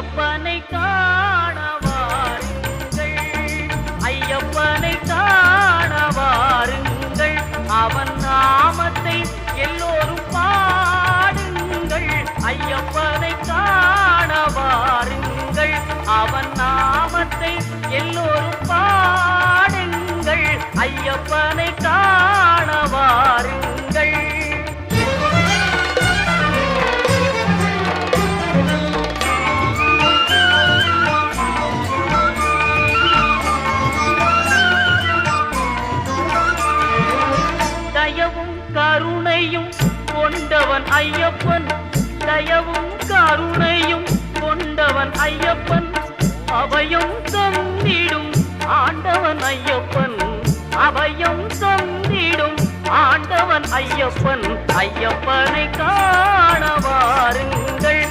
ஐயப்பனை காண வாருங்கள், ஐயப்பனை காண வாருங்கள், அவன் நாமத்தை எல்லோரும் பாடுங்கள். ஐயப்பனை காண வாருங்கள், அவன் நாமத்தை எல்லோரும் பாடுங்கள். ஐயப்பனை காண வாருங்கள். தயவும் கருணையும் கொண்டவன் ஐயப்பன், தயவும் கருணையும் கொண்டவன் ஐயப்பன், அபயம் தந்திடும் ஆண்டவன் ஐயப்பன், அபயம் தந்திடும் ஆண்டவன் ஐயப்பன். ஐயப்பனை காண வாருங்கள்,